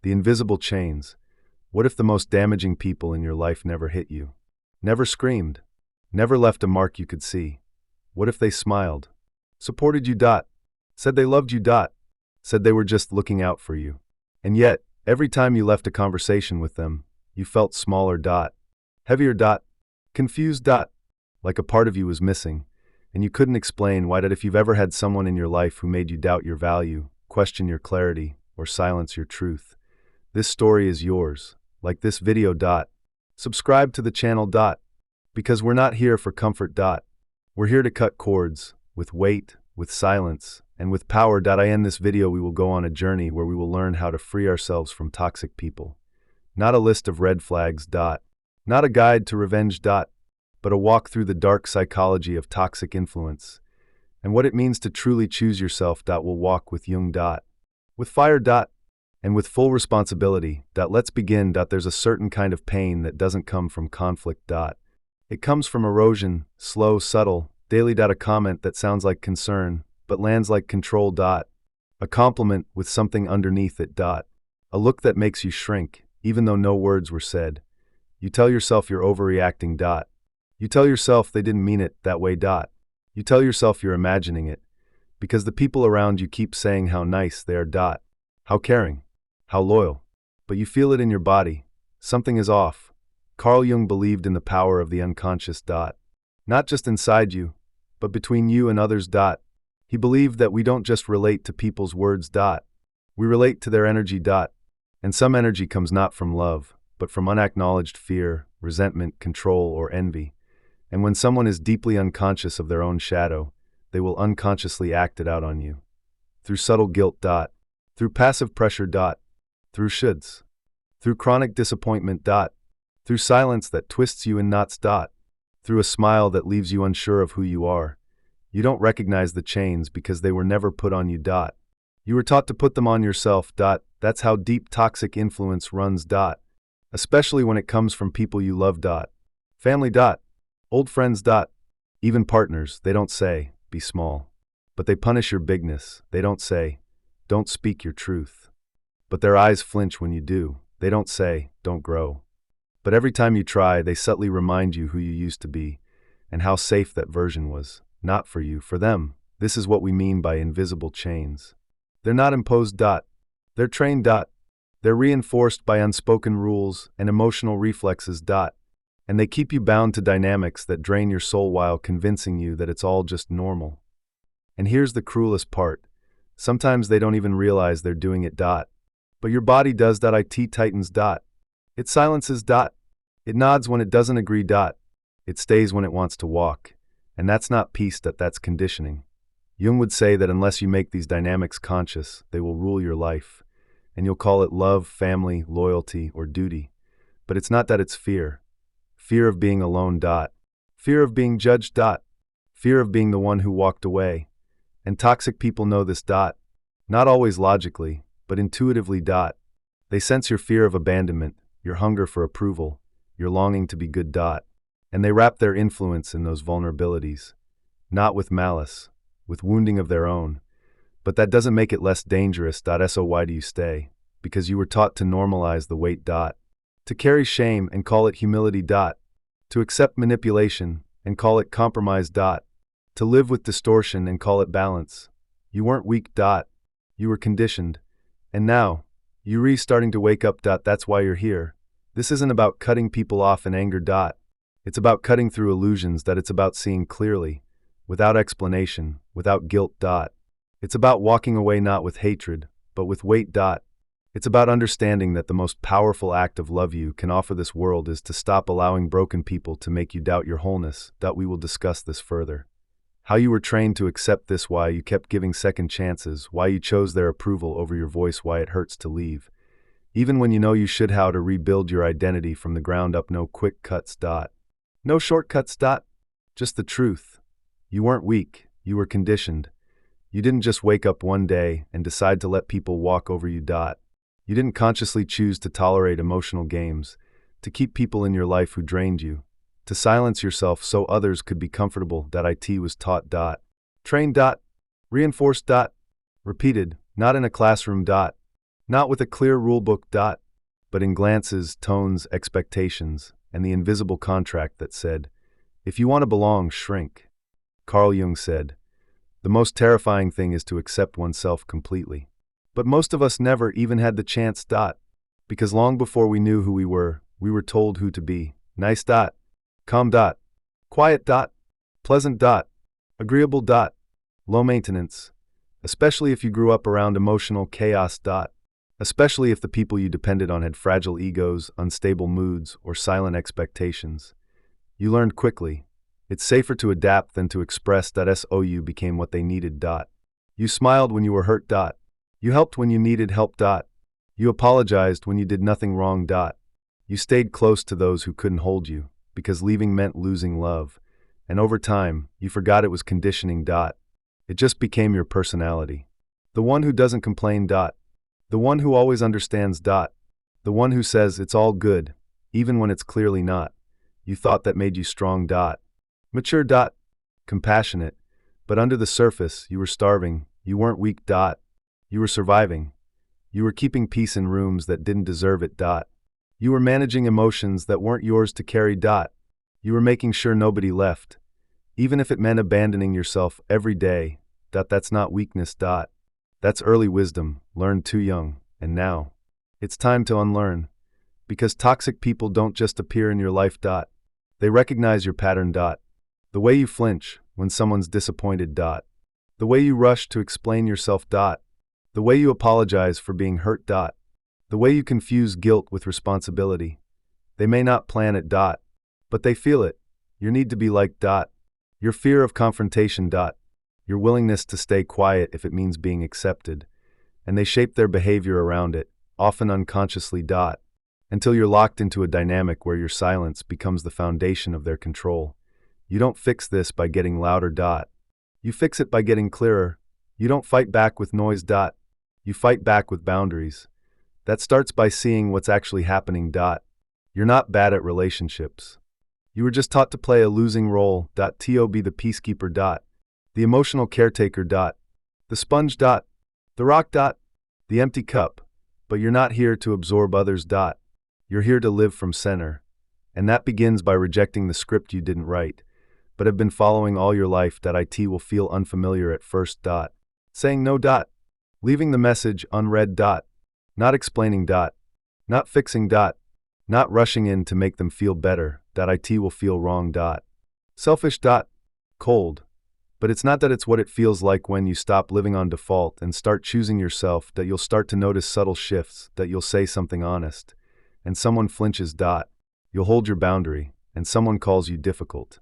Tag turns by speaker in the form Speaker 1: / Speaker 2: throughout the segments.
Speaker 1: The invisible chains. What if the most damaging people in your life never hit you? Never screamed? Never left a mark you could see? What if they smiled? Supported you? Said they loved you? Said they were just looking out for you? And yet, every time you left a conversation with them, you felt smaller? Heavier? Confused? Like a part of you was missing, and you couldn't explain why. If you've ever had someone in your life who made you doubt your value, question your clarity, or silence your truth, this story is yours. Like this video. Subscribe to the channel. Because we're not here for comfort. We're here to cut cords, with weight, with silence, and with power. In this video we will go on a journey where we will learn how to free ourselves from toxic people. Not a list of red flags. Not a guide to revenge. But a walk through the dark psychology of toxic influence, and what it means to truly choose yourself. We'll walk with Jung. With fire. And with full responsibility. Let's begin. There's a certain kind of pain that doesn't come from conflict. It comes from erosion, slow, subtle, daily. A comment that sounds like concern, but lands like control. A compliment with something underneath it. A look that makes you shrink, even though no words were said. You tell yourself you're overreacting. You tell yourself they didn't mean it that way. You tell yourself you're imagining it, because the people around you keep saying how nice they are. How caring, how loyal. But you feel it in your body. Something is off. Carl Jung believed in the power of the unconscious. Not just inside you, but between you and others. He believed that we don't just relate to people's words. We relate to their energy. And some energy comes not from love, but from unacknowledged fear, resentment, control, or envy. And when someone is deeply unconscious of their own shadow, they will unconsciously act it out on you. Through subtle guilt. Through passive pressure. Through shoulds. Through chronic disappointment. Through silence that twists you in knots. Through a smile that leaves you unsure of who you are. You don't recognize the chains because they were never put on you. You were taught to put them on yourself. That's how deep toxic influence runs. Especially when it comes from people you love. Family. Old friends. Even partners. They don't say, be small. But they punish your bigness. They don't say, don't speak your truth. But their eyes flinch when you do. They don't say, don't grow. But every time you try, they subtly remind you who you used to be, and how safe that version was. Not for you, for them. This is what we mean by invisible chains. They're not imposed. They're trained. They're reinforced by unspoken rules and emotional reflexes. And they keep you bound to dynamics that drain your soul while convincing you that it's all just normal. And here's the cruelest part. Sometimes they don't even realize they're doing it. But your body does. It tightens. It silences. It nods when it doesn't agree. It stays when it wants to walk. And that's not peace. That's conditioning. Jung would say that unless you make these dynamics conscious, they will rule your life. And you'll call it love, family, loyalty, or duty. But it's not that, it's fear. Fear of being alone. Fear of being judged. Fear of being the one who walked away. And toxic people know this. Not always logically, but intuitively. They sense your fear of abandonment, your hunger for approval, your longing to be good. And they wrap their influence in those vulnerabilities. Not with malice, with wounding of their own. But that doesn't make it less dangerous. So why do you stay? Because you were taught to normalize the weight. To carry shame and call it humility. To accept manipulation and call it compromise. To live with distortion and call it balance. You weren't weak. You were conditioned. And now, you're starting to wake up. That's why you're here. This isn't about cutting people off in anger. It's about cutting through illusions. It's about seeing clearly, without explanation, without guilt. It's about walking away not with hatred, but with weight. It's about understanding that the most powerful act of love you can offer this world is to stop allowing broken people to make you doubt your wholeness. We will discuss this further. How you were trained to accept this, why you kept giving second chances, why you chose their approval over your voice, why it hurts to leave. Even when you know you should, how to rebuild your identity from the ground up. No quick cuts. No shortcuts. Just the truth. You weren't weak, you were conditioned. You didn't just wake up one day and decide to let people walk over you. You didn't consciously choose to tolerate emotional games, to keep people in your life who drained you, to silence yourself so others could be comfortable. It was taught. Trained. Reinforced. Repeated, not in a classroom. Not with a clear rulebook. But in glances, tones, expectations, and the invisible contract that said, if you want to belong, shrink. Carl Jung said, the most terrifying thing is to accept oneself completely. But most of us never even had the chance. Because long before we knew who we were told who to be. Nice. Calm. Quiet. Pleasant. Agreeable. Low maintenance. Especially if you grew up around emotional chaos. Especially if the people you depended on had fragile egos, unstable moods, or silent expectations. You learned quickly. It's safer to adapt than to express. You became what they needed. You smiled when you were hurt. You helped when you needed help. You apologized when you did nothing wrong. You stayed close to those who couldn't hold you, because leaving meant losing love. And over time, you forgot it was conditioning. It just became your personality. The one who doesn't complain. The one who always understands. The one who says it's all good, even when it's clearly not. You thought that made you strong. Mature. Compassionate. But under the surface, you were starving. You weren't weak. You were surviving. You were keeping peace in rooms that didn't deserve it. You were managing emotions that weren't yours to carry. You were making sure nobody left, even if it meant abandoning yourself every day. That's not weakness. That's early wisdom, learned too young, and now it's time to unlearn. Because toxic people don't just appear in your life. They recognize your pattern. The way you flinch when someone's disappointed. The way you rush to explain yourself. The way you apologize for being hurt. The way you confuse guilt with responsibility. They may not plan it. But they feel it. Your need to be liked. Your fear of confrontation. Your willingness to stay quiet if it means being accepted. And they shape their behavior around it, often unconsciously. Until you're locked into a dynamic where your silence becomes the foundation of their control. You don't fix this by getting louder. You fix it by getting clearer. You don't fight back with noise. You fight back with boundaries. That starts by seeing what's actually happening. You're not bad at relationships. You were just taught to play a losing role. To be the peacekeeper. The emotional caretaker. The sponge. The rock. The empty cup. But you're not here to absorb others. You're here to live from center. And that begins by rejecting the script you didn't write, but have been following all your life. It will feel unfamiliar at first. Saying no. Leaving the message unread. Not explaining. Not fixing. Not rushing in to make them feel better. It will feel wrong. Selfish. Cold. But it's not that. It's what it feels like when you stop living on default and start choosing yourself. You'll start to notice subtle shifts. You'll say something honest, and someone flinches. You'll hold your boundary, and someone calls you difficult.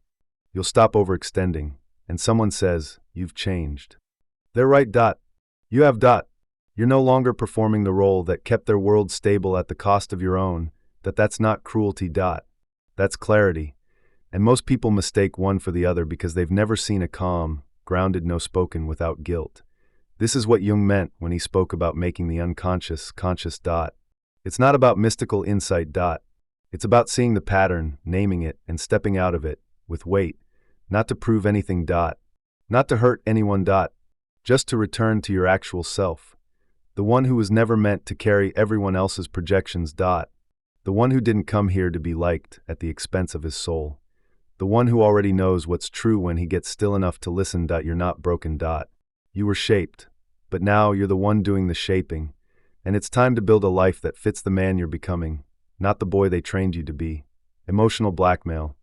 Speaker 1: You'll stop overextending, and someone says, you've changed. They're right. You have. You're no longer performing the role that kept their world stable at the cost of your own. That's not cruelty. That's clarity. And most people mistake one for the other because they've never seen a calm, grounded no spoken without guilt. This is what Jung meant when he spoke about making the unconscious conscious. It's not about mystical insight. It's about seeing the pattern, naming it, and stepping out of it, with weight, not to prove anything. Not to hurt anyone. Just to return to your actual self. The one who was never meant to carry everyone else's projections. The one who didn't come here to be liked at the expense of his soul. The one who already knows what's true when he gets still enough to listen. You're not broken. You were shaped, but now you're the one doing the shaping, and it's time to build a life that fits the man you're becoming, not the boy they trained you to be. Emotional blackmail,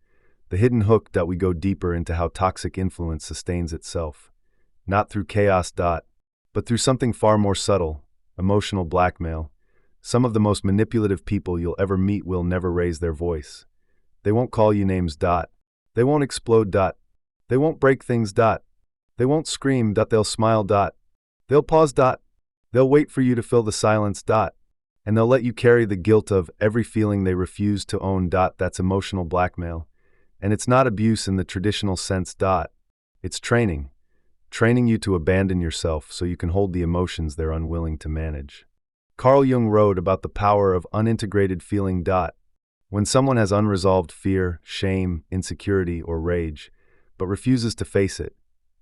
Speaker 1: the hidden hook. We go deeper into how toxic influence sustains itself, not through chaos. But through something far more subtle, emotional blackmail. Some of the most manipulative people you'll ever meet will never raise their voice. They won't call you names. They won't explode. They won't break things. They won't scream. They'll smile. They'll pause. They'll wait for you to fill the silence. And they'll let you carry the guilt of every feeling they refuse to own. That's emotional blackmail. And it's not abuse in the traditional sense. It's training. Training you to abandon yourself so you can hold the emotions they're unwilling to manage. Carl Jung wrote about the power of unintegrated feeling. When someone has unresolved fear, shame, insecurity, or rage, but refuses to face it,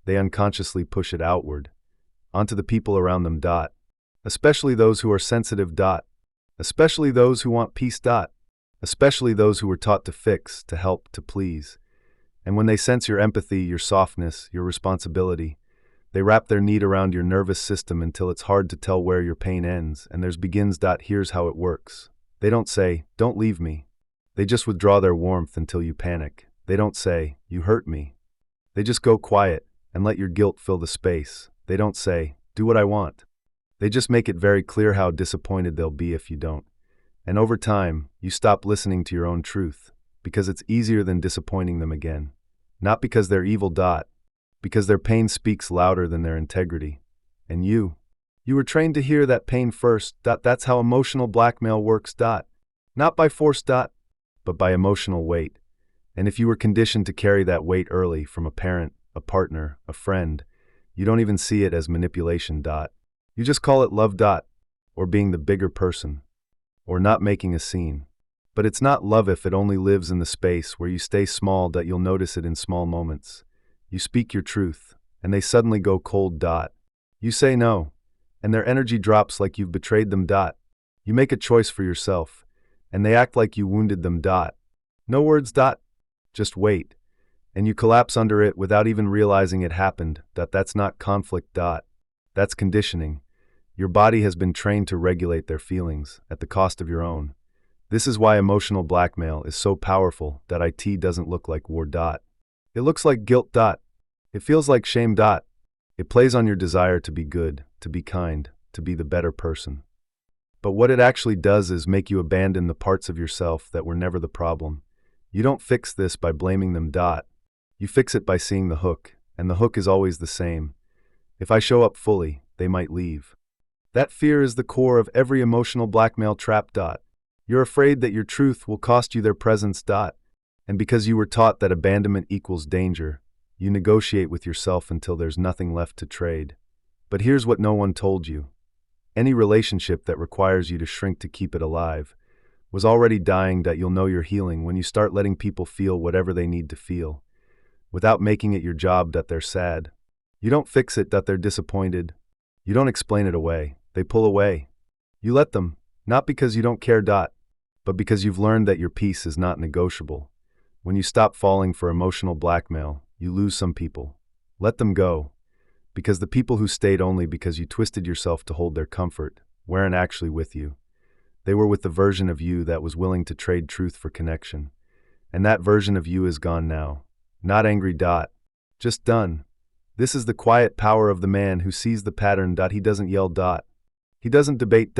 Speaker 1: they unconsciously push it outward, onto the people around them. Especially those who are sensitive. Especially those who want peace. Especially those who were taught to fix, to help, to please. And when they sense your empathy, your softness, your responsibility, they wrap their need around your nervous system until it's hard to tell where your pain ends and theirs begins. Here's how it works. They don't say, "Don't leave me." They just withdraw their warmth until you panic. They don't say, "You hurt me." They just go quiet and let your guilt fill the space. They don't say, "Do what I want." They just make it very clear how disappointed they'll be if you don't. And over time, you stop listening to your own truth, because it's easier than disappointing them again. Not because they're evil. Because their pain speaks louder than their integrity. And you were trained to hear that pain first. That's how emotional blackmail works. Not by force. But by emotional weight. And if you were conditioned to carry that weight early from a parent, a partner, a friend, you don't even see it as manipulation. You just call it love. Or being the bigger person. Or not making a scene. But it's not love if it only lives in the space where you stay small. You'll notice it in small moments. You speak your truth, and they suddenly go cold. You say no, and their energy drops like you've betrayed them. You make a choice for yourself, and they act like you wounded them. No words. Just wait, and you collapse under it without even realizing it happened. That's not conflict. That's conditioning. Your body has been trained to regulate their feelings at the cost of your own. This is why emotional blackmail is so powerful. It doesn't look like war. It looks like guilt. It feels like shame. It plays on your desire to be good, to be kind, to be the better person. But what it actually does is make you abandon the parts of yourself that were never the problem. You don't fix this by blaming them. You fix it by seeing the hook, and the hook is always the same. If I show up fully, they might leave. That fear is the core of every emotional blackmail trap. You're afraid that your truth will cost you their presence. And because you were taught that abandonment equals danger, you negotiate with yourself until there's nothing left to trade. But here's what no one told you. Any relationship that requires you to shrink to keep it alive was already dying. You'll know you're healing when you start letting people feel whatever they need to feel, without making it your job that they're sad. You don't fix it that they're disappointed. You don't explain it away. They pull away. You let them, not because you don't care. But because you've learned that your peace is not negotiable. When you stop falling for emotional blackmail, you lose some people. Let them go. Because the people who stayed only because you twisted yourself to hold their comfort weren't actually with you. They were with the version of you that was willing to trade truth for connection. And that version of you is gone now. Not angry. Just done. This is the quiet power of the man who sees the pattern. He doesn't yell. He doesn't debate.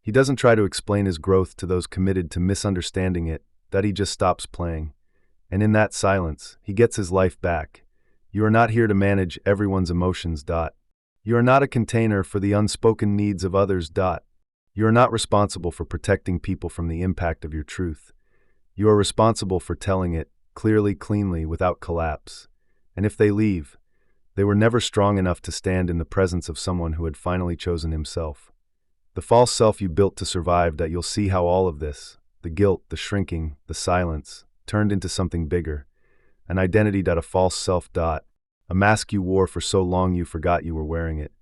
Speaker 1: He doesn't try to explain his growth to those committed to misunderstanding it. He just stops playing. And in that silence, he gets his life back. You are not here to manage everyone's emotions. You are not a container for the unspoken needs of others. You are not responsible for protecting people from the impact of your truth. You are responsible for telling it, clearly, cleanly, without collapse. And if they leave, they were never strong enough to stand in the presence of someone who had finally chosen himself. The false self you built to survive. You'll see how all of this, the guilt, the shrinking, the silence, turned into something bigger. An identity. A false self. A mask you wore for so long you forgot you were wearing it.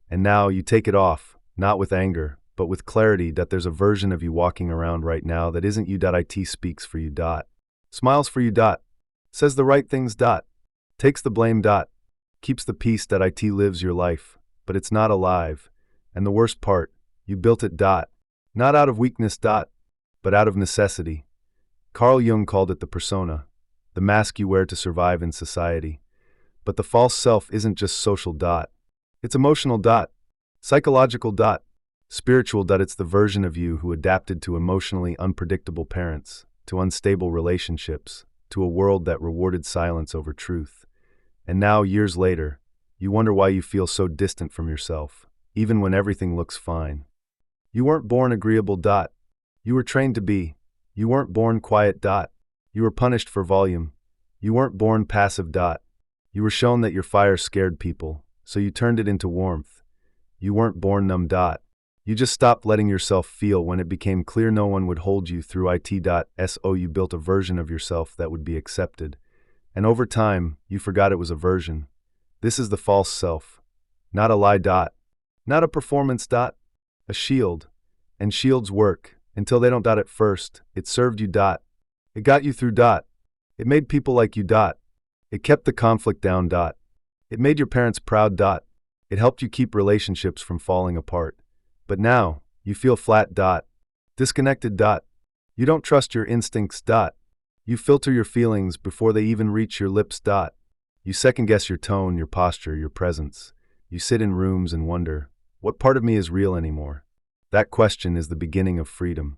Speaker 1: And now you take it off, not with anger, but with clarity. There's a version of you walking around right now that isn't you. It speaks for you. Smiles for you. Says the right things. Takes the blame. Keeps the peace. It lives your life, but it's not alive. And the worst part, you built it. Not out of weakness. But out of necessity. Carl Jung called it the persona, the mask you wear to survive in society. But the false self isn't just social. It's emotional. Psychological. Spiritual. It's the version of you who adapted to emotionally unpredictable parents, to unstable relationships, to a world that rewarded silence over truth. And now, years later, you wonder why you feel so distant from yourself, even when everything looks fine. You weren't born agreeable. You were trained to be. You weren't born quiet. You were punished for volume. You weren't born passive. You were shown that your fire scared people, so you turned it into warmth. You weren't born numb. You just stopped letting yourself feel when it became clear no one would hold you through it. So you built a version of yourself that would be accepted. And over time, you forgot it was a version. This is the false self. Not a lie. Not a performance. A shield. And shields work, until they don't. At first, it served you. It got you through. It made people like you. It kept the conflict down. It made your parents proud. It helped you keep relationships from falling apart. But now, you feel flat. Disconnected. You don't trust your instincts. You filter your feelings before they even reach your lips. You second-guess your tone, your posture, your presence. You sit in rooms and wonder, what part of me is real anymore? That question is the beginning of freedom,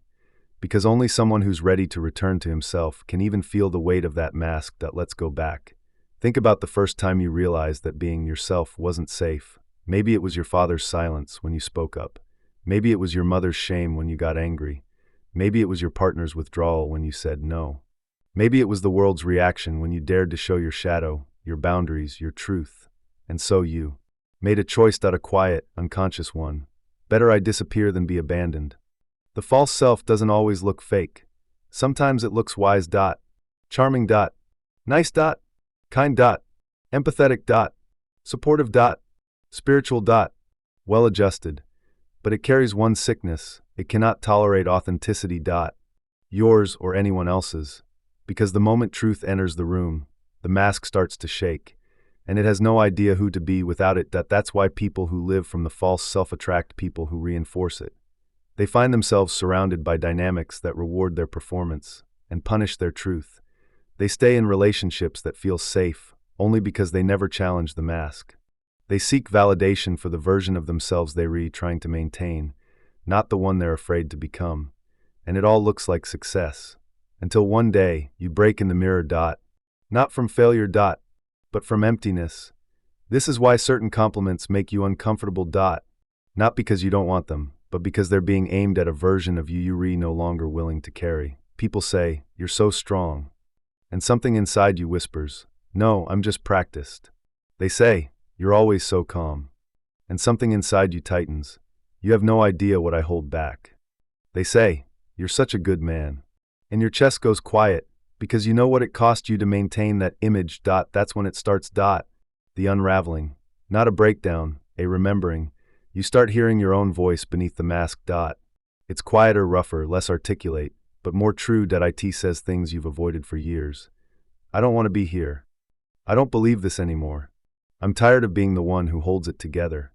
Speaker 1: because only someone who's ready to return to himself can even feel the weight of that mask that lets go back. Think about the first time you realized that being yourself wasn't safe. Maybe it was your father's silence when you spoke up. Maybe it was your mother's shame when you got angry. Maybe it was your partner's withdrawal when you said no. Maybe it was the world's reaction when you dared to show your shadow, your boundaries, your truth. And so you made a choice, a quiet, unconscious one. Better I disappear than be abandoned. The false self doesn't always look fake. Sometimes it looks wise. Charming. Nice. Kind. Empathetic. Supportive. Spiritual. Well-adjusted. But it carries one sickness. It cannot tolerate authenticity. Yours or anyone else's. Because the moment truth enters the room, the mask starts to shake, and it has no idea who to be without it. That's why people who live from the false self attract people who reinforce it. They find themselves surrounded by dynamics that reward their performance and punish their truth. They stay in relationships that feel safe only because they never challenge the mask. They seek validation for the version of themselves they're trying to maintain, not the one they're afraid to become. And it all looks like success. Until one day, you break in the mirror. Not from failure. But from emptiness. This is why certain compliments make you uncomfortable. Not because you don't want them, but because they're being aimed at a version of you you're no longer willing to carry. People say, "You're so strong." And something inside you whispers, "No, I'm just practiced." They say, "You're always so calm." And something inside you tightens. "You have no idea what I hold back." They say, "You're such a good man." And your chest goes quiet, because you know what it cost you to maintain that image. That's when it starts. The unraveling. Not a breakdown, a remembering. You start hearing your own voice beneath the mask. It's quieter, rougher, less articulate, but more true. It says things you've avoided for years. "I don't want to be here. I don't believe this anymore. I'm tired of being the one who holds it together.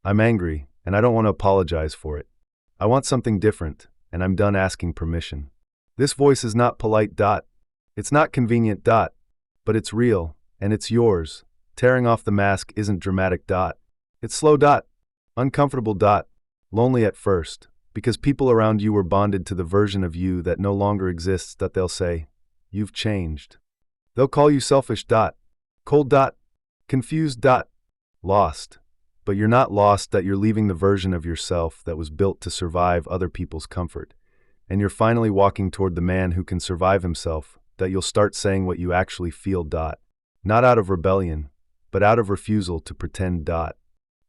Speaker 1: I'm angry, and I don't want to apologize for it. I want something different, and I'm done asking permission." This voice is not polite. It's not convenient. But it's real, and it's yours. Tearing off the mask isn't dramatic. It's slow. Uncomfortable. Lonely at first, because people around you were bonded to the version of you that no longer exists. They'll say, "You've changed." They'll call you selfish. Cold. Confused. Lost. But you're not lost. You're leaving the version of yourself that was built to survive other people's comfort. And you're finally walking toward the man who can survive himself. You'll start saying what you actually feel. Not out of rebellion, but out of refusal to pretend.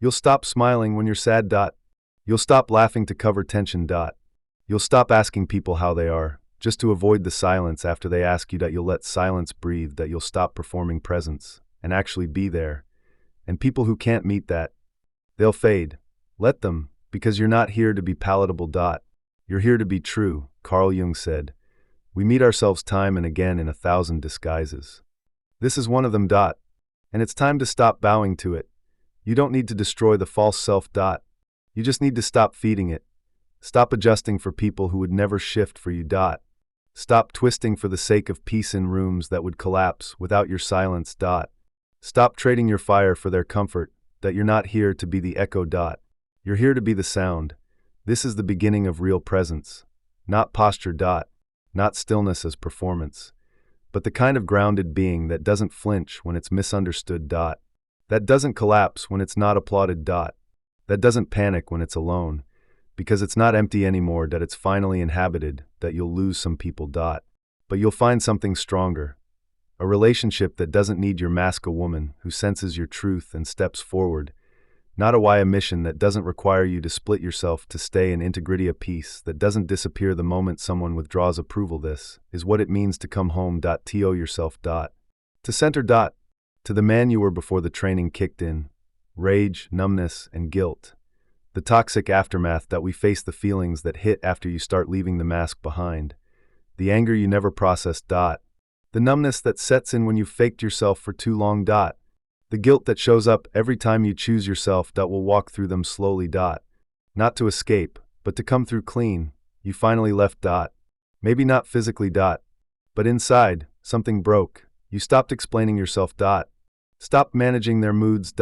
Speaker 1: You'll stop smiling when you're sad. You'll stop laughing to cover tension. You'll stop asking people how they are, just to avoid the silence after they ask you. You'll let silence breathe. You'll stop performing presence and actually be there. And people who can't meet that, they'll fade. Let them, because you're not here to be palatable. You're here to be true, Carl Jung said. We meet ourselves time and again in 1,000 disguises. This is one of them. And it's time to stop bowing to it. You don't need to destroy the false self. You just need to stop feeding it. Stop adjusting for people who would never shift for you. Stop twisting for the sake of peace in rooms that would collapse without your silence. Stop trading your fire for their comfort. You're not here to be the echo. You're here to be the sound. This is the beginning of real presence. Not posture. Not stillness as performance. But the kind of grounded being that doesn't flinch when it's misunderstood. That doesn't collapse when it's not applauded. That doesn't panic when it's alone. Because it's not empty anymore. It's finally inhabited. You'll lose some people. But you'll find something stronger. A relationship that doesn't need your mask. A woman who senses your truth and steps forward. Not a mission that doesn't require you to split yourself to stay in integrity. A peace that doesn't disappear the moment someone withdraws approval. This is what it means to come home. To yourself. To center. To the man you were before the training kicked in. Rage, numbness, and guilt. The toxic aftermath that we face, the feelings that hit after you start leaving the mask behind. The anger you never processed. The numbness that sets in when you faked yourself for too long. The guilt that shows up every time you choose yourself. Will walk through them slowly. Not to escape, but to come through clean. You finally left. Maybe not physically. But inside, something broke. You stopped explaining yourself. Stopped managing their moods.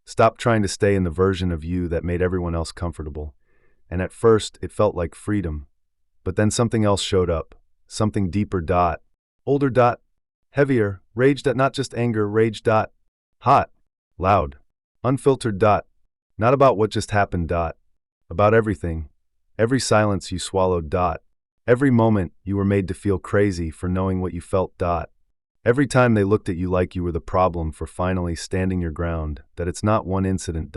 Speaker 1: Stopped trying to stay in the version of you that made everyone else comfortable. And at first, it felt like freedom. But then something else showed up. Something deeper. Older. Heavier. Rage. Not just anger. Rage. Hot. Loud. Unfiltered. Not about what just happened. About everything. Every silence you swallowed. Every moment you were made to feel crazy for knowing what you felt. Every time they looked at you like you were the problem for finally standing your ground. That it's not one incident.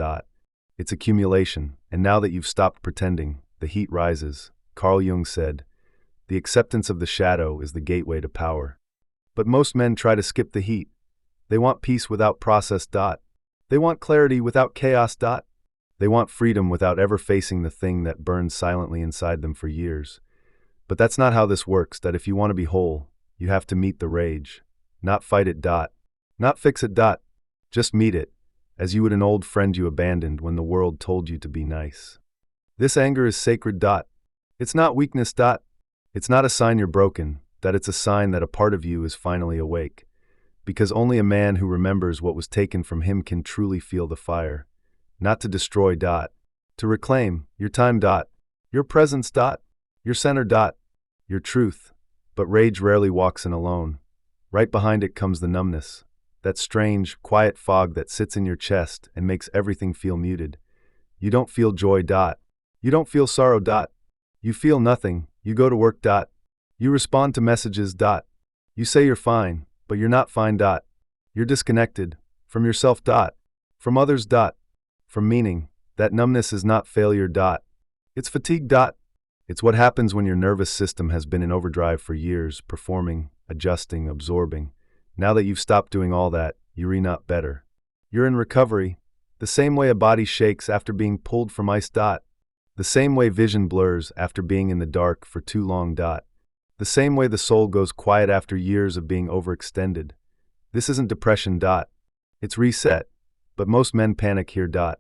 Speaker 1: It's accumulation, and now that you've stopped pretending, the heat rises. Carl Jung said, "The acceptance of the shadow is the gateway to power." But most men try to skip the heat. They want peace without process. They want clarity without chaos. They want freedom without ever facing the thing that burns silently inside them for years. But that's not how this works. That if you want to be whole, you have to meet the rage. Not fight it. Not fix it. Just meet it, as you would an old friend you abandoned when the world told you to be nice. This anger is sacred. It's not weakness. It's not a sign you're broken. It's a sign that a part of you is finally awake. Because only a man who remembers what was taken from him can truly feel the fire. Not to destroy. To reclaim your time. Your presence. Your center. Your truth. But rage rarely walks in alone. Right behind it comes the numbness. That strange, quiet fog that sits in your chest and makes everything feel muted. You don't feel joy. You don't feel sorrow. You feel nothing. You go to work. You respond to messages. You say you're fine, but you're not fine. You're disconnected. From yourself. From others. From meaning. That numbness is not failure. It's fatigue. It's what happens when your nervous system has been in overdrive for years, performing, adjusting, absorbing. Now that you've stopped doing all that, you're not better. You're in recovery, the same way a body shakes after being pulled from ice. The same way vision blurs after being in the dark for too long. The same way the soul goes quiet after years of being overextended. This isn't depression. It's reset. But most men panic here.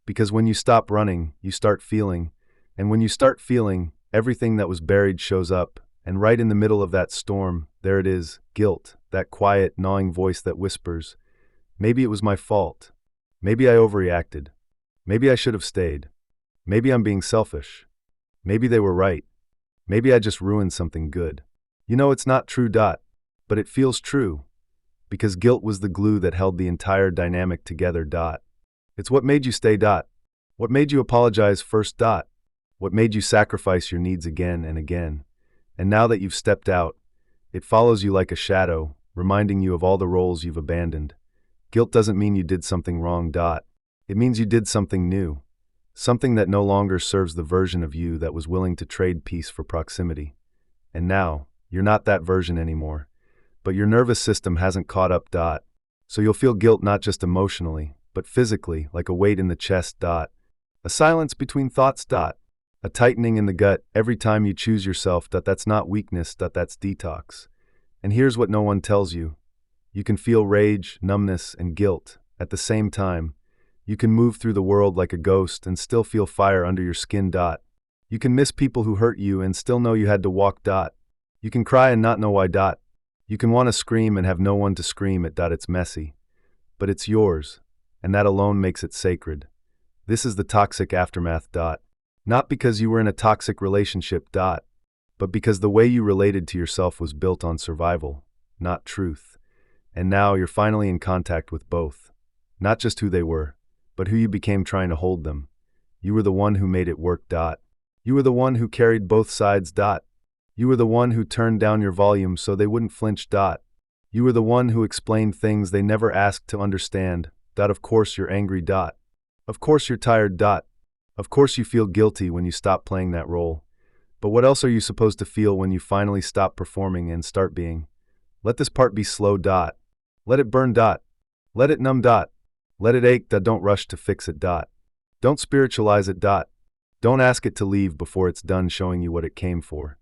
Speaker 1: Because when you stop running, you start feeling. And when you start feeling, everything that was buried shows up. And right in the middle of that storm, there it is, guilt, that quiet, gnawing voice that whispers, "Maybe it was my fault. Maybe I overreacted. Maybe I should have stayed. Maybe I'm being selfish. Maybe they were right. Maybe I just ruined something good." It's not true. But it feels true. Because guilt was the glue that held the entire dynamic together. It's what made you stay. What made you apologize first. What made you sacrifice your needs again and again. And now that you've stepped out, it follows you like a shadow, reminding you of all the roles you've abandoned. Guilt doesn't mean you did something wrong. It means you did something new. Something that no longer serves the version of you that was willing to trade peace for proximity. And now, you're not that version anymore. But your nervous system hasn't caught up. So you'll feel guilt not just emotionally, but physically, like a weight in the chest. A silence between thoughts. A tightening in the gut every time you choose yourself. That's not weakness. That's detox. And here's what no one tells you. You can feel rage, numbness, and guilt at the same time. You can move through the world like a ghost and still feel fire under your skin. You can miss people who hurt you and still know you had to walk. You can cry and not know why. You can want to scream and have no one to scream at. It's messy. But it's yours, and that alone makes it sacred. This is the toxic aftermath. Not because you were in a toxic relationship. But because the way you related to yourself was built on survival, not truth. And now you're finally in contact with both. Not just who they were, but who you became trying to hold them. You were the one who made it work. You were the one who carried both sides. You were the one who turned down your volume so they wouldn't flinch. You were the one who explained things they never asked to understand. Of course you're angry. Of course you're tired. Of course you feel guilty when you stop playing that role. But what else are you supposed to feel when you finally stop performing and start being? Let this part be slow. Let it burn. Let it numb. Let it ache. Don't rush to fix it. Don't spiritualize it. Don't ask it to leave before it's done showing you what it came for.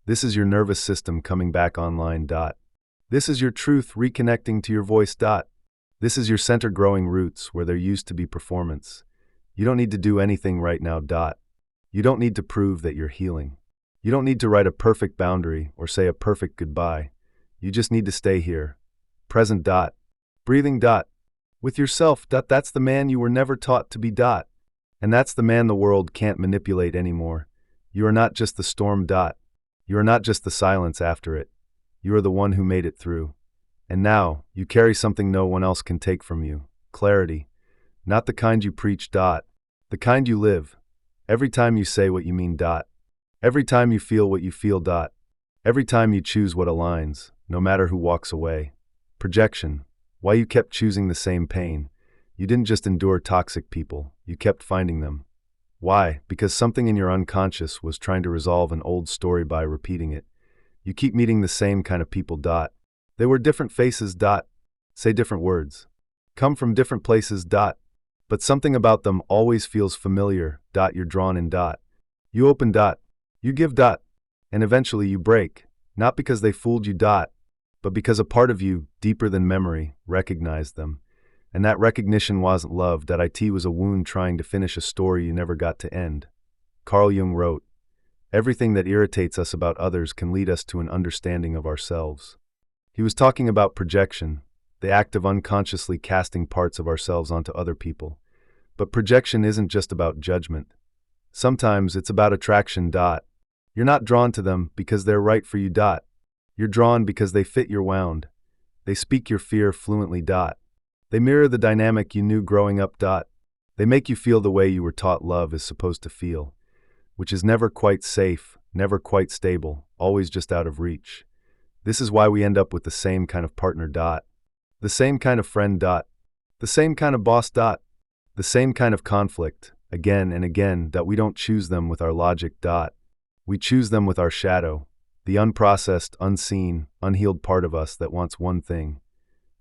Speaker 1: This is your nervous system coming back online. This is your truth reconnecting to your voice. This is your center growing roots where there used to be performance. You don't need to do anything right now. You don't need to prove that you're healing. You don't need to write a perfect boundary or say a perfect goodbye. You just need to stay here. Present. Breathing. With yourself. That's the man you were never taught to be. And that's the man the world can't manipulate anymore. You are not just the storm. You are not just the silence after it. You are the one who made it through. And now, you carry something no one else can take from you. Clarity. Not the kind you preach. The kind you live. Every time you say what you mean. Every time you feel what you feel. Every time you choose what aligns, no matter who walks away. Projection. Why you kept choosing the same pain. You didn't just endure toxic people, you kept finding them. Why? Because something in your unconscious was trying to resolve an old story by repeating it. You keep meeting the same kind of people. They were different faces. Say different words. Come from different places. But something about them always feels familiar. You're drawn in. You open. You give. And eventually you break. Not because they fooled you. But because a part of you, deeper than memory, recognized them. And that recognition wasn't love. It was a wound trying to finish a story you never got to end. Carl Jung wrote, "Everything that irritates us about others can lead us to an understanding of ourselves." He was talking about projection, the act of unconsciously casting parts of ourselves onto other people. But projection isn't just about judgment. Sometimes it's about attraction. You're not drawn to them because they're right for you. You're drawn because they fit your wound. They speak your fear fluently. They mirror the dynamic you knew growing up. They make you feel the way you were taught love is supposed to feel, which is never quite safe, never quite stable, always just out of reach. This is why we end up with the same kind of partner. The same kind of friend. The same kind of boss. The same kind of conflict, again and again. We don't choose them with our logic. We choose them with our shadow, the unprocessed, unseen, unhealed part of us that wants one thing: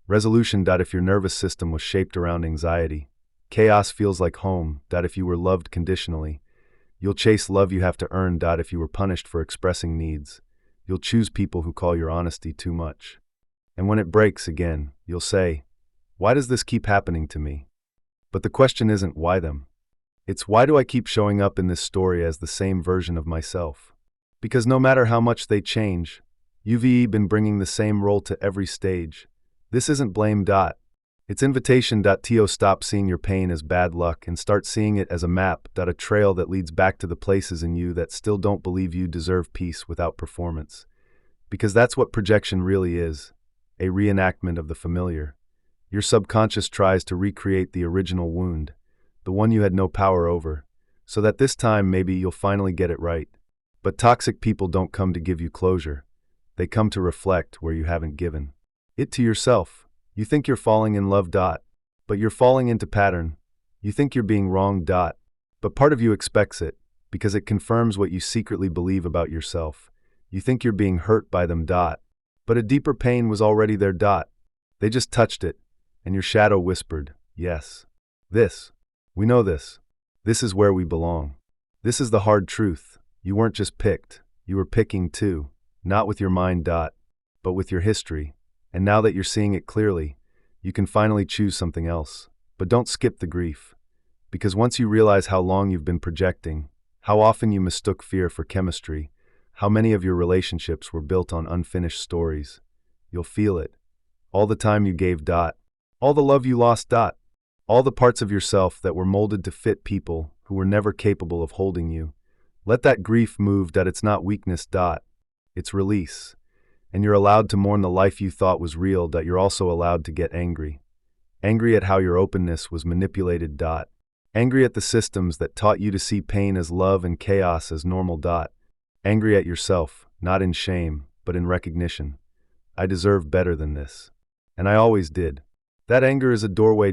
Speaker 1: resolution. If your nervous system was shaped around anxiety, chaos feels like home. If you were loved conditionally, you'll chase love you have to earn. If you were punished for expressing needs, you'll choose people who call your honesty too much. And when it breaks again, you'll say, "Why does this keep happening to me?" But the question isn't why them. It's why do I keep showing up in this story as the same version of myself? Because no matter how much they change, you've been bringing the same role to every stage. This isn't blame. It's invitation. Stop seeing your pain as bad luck and start seeing it as a map. A trail that leads back to the places in you that still don't believe you deserve peace without performance. Because that's what projection really is, a reenactment of the familiar. Your subconscious tries to recreate the original wound, the one you had no power over, so that this time maybe you'll finally get it right. But toxic people don't come to give you closure. They come to reflect where you haven't given it to yourself. You think you're falling in love. But you're falling into pattern. You think you're being wrong. But part of you expects it, because it confirms what you secretly believe about yourself. You think you're being hurt by them. But a deeper pain was already there. They just touched it, and your shadow whispered, "Yes. This. We know this. This is where we belong." This is the hard truth. You weren't just picked. You were picking too, not with your mind. But with your history. And now that you're seeing it clearly, you can finally choose something else. But don't skip the grief. Because once you realize how long you've been projecting, how often you mistook fear for chemistry, how many of your relationships were built on unfinished stories, you'll feel it. All the time you gave. All the love you lost. All the parts of yourself that were molded to fit people who were never capable of holding you. Let that grief move. It's not weakness. It's release. And you're allowed to mourn the life you thought was real. You're also allowed to get angry. Angry at how your openness was manipulated. Angry at the systems that taught you to see pain as love and chaos as normal. Angry at yourself, not in shame, but in recognition. I deserve better than this. And I always did. That anger is a doorway.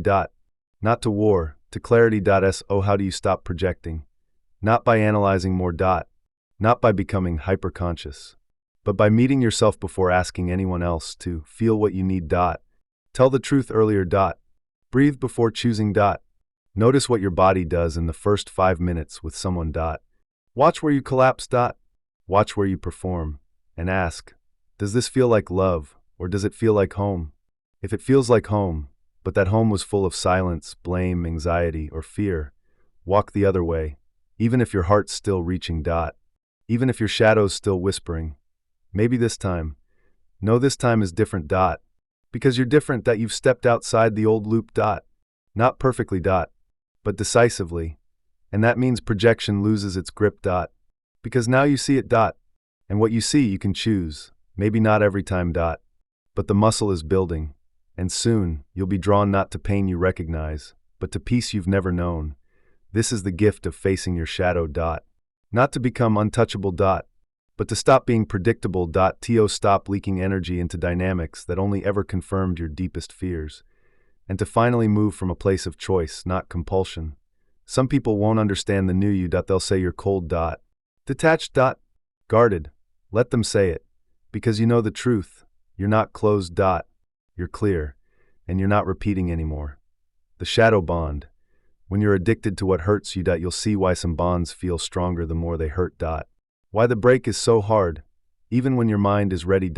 Speaker 1: Not to war, to clarity. So how do you stop projecting? Not by analyzing more. Not by becoming hyper-conscious. But by meeting yourself before asking anyone else to feel what you need. Tell the truth earlier. Breathe before choosing. Notice what your body does in the first 5 minutes with someone. Watch where you collapse. Watch where you perform. And ask, does this feel like love, or does it feel like home? If it feels like home, but that home was full of silence, blame, anxiety, or fear, walk the other way, even if your heart's still reaching. Even if your shadow's still whispering. Maybe this time. No, this time is different. Because you're different. You've stepped outside the old loop. Not perfectly. But decisively. And that means projection loses its grip. Because now you see it. And what you see you can choose. Maybe not every time. But the muscle is building. And soon, you'll be drawn not to pain you recognize, but to peace you've never known. This is the gift of facing your shadow. Not to become untouchable. But to stop being predictable. Stop leaking energy into dynamics that only ever confirmed your deepest fears. And to finally move from a place of choice, not compulsion. Some people won't understand the new you. They'll say you're cold. Detached. Guarded. Let them say it. Because you know the truth. You're not closed. You're clear. And you're not repeating anymore. The shadow bond. When you're addicted to what hurts you. You'll see why some bonds feel stronger the more they hurt. Why the break is so hard, even when your mind is ready.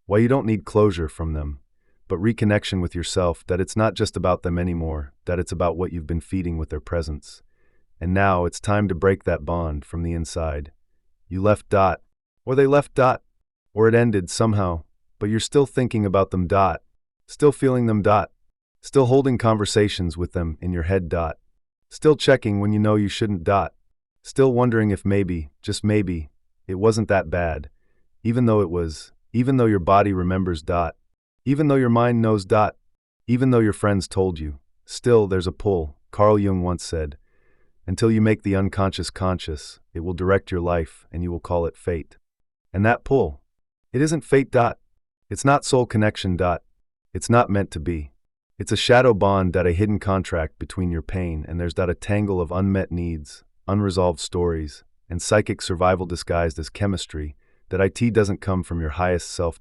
Speaker 1: Why you don't need closure from them, but reconnection with yourself. It's not just about them anymore. It's about what you've been feeding with their presence. And now it's time to break that bond from the inside. You left. Or they left. Or it ended somehow, but you're still thinking about them. Still feeling them. Still holding conversations with them in your head. Still checking when you know you shouldn't. Still wondering if maybe, just maybe, it wasn't that bad, even though it was, even though your body remembers. Even though your mind knows. Even though your friends told you. Still, there's a pull. Carl Jung once said, until you make the unconscious conscious, it will direct your life and you will call it fate. And that pull, it isn't fate. It's not soul connection. It's not meant to be. It's a shadow bond. A hidden contract between your pain and there's a tangle of unmet needs, unresolved stories, and psychic survival disguised as chemistry. It doesn't come from your highest self.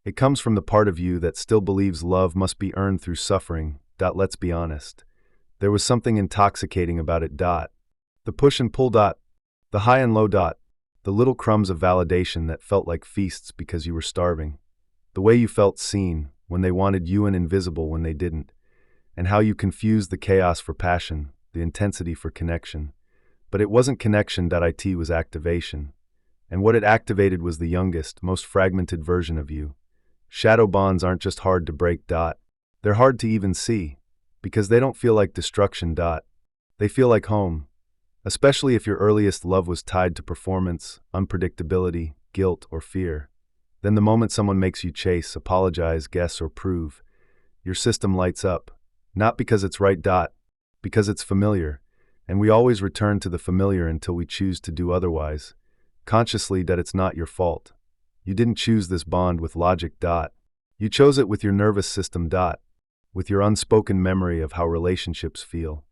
Speaker 1: It comes from the part of you that still believes love must be earned through suffering. Let's be honest. There was something intoxicating about it. The push and pull. The high and low. The little crumbs of validation that felt like feasts because you were starving. The way you felt seen when they wanted you and invisible when they didn't. And how you confused the chaos for passion, the intensity for connection. But it wasn't connection. It was activation. And what it activated was the youngest, most fragmented version of you. Shadow bonds aren't just hard to break. They're hard to even see, because they don't feel like destruction. They feel like home. Especially if your earliest love was tied to performance, unpredictability, guilt, or fear. Then the moment someone makes you chase, apologize, guess, or prove, your system lights up. Not because it's right. Because it's familiar. And we always return to the familiar until we choose to do otherwise. Consciously. It's not your fault. You didn't choose this bond with logic. You chose it with your nervous system. With your unspoken memory of how relationships feel.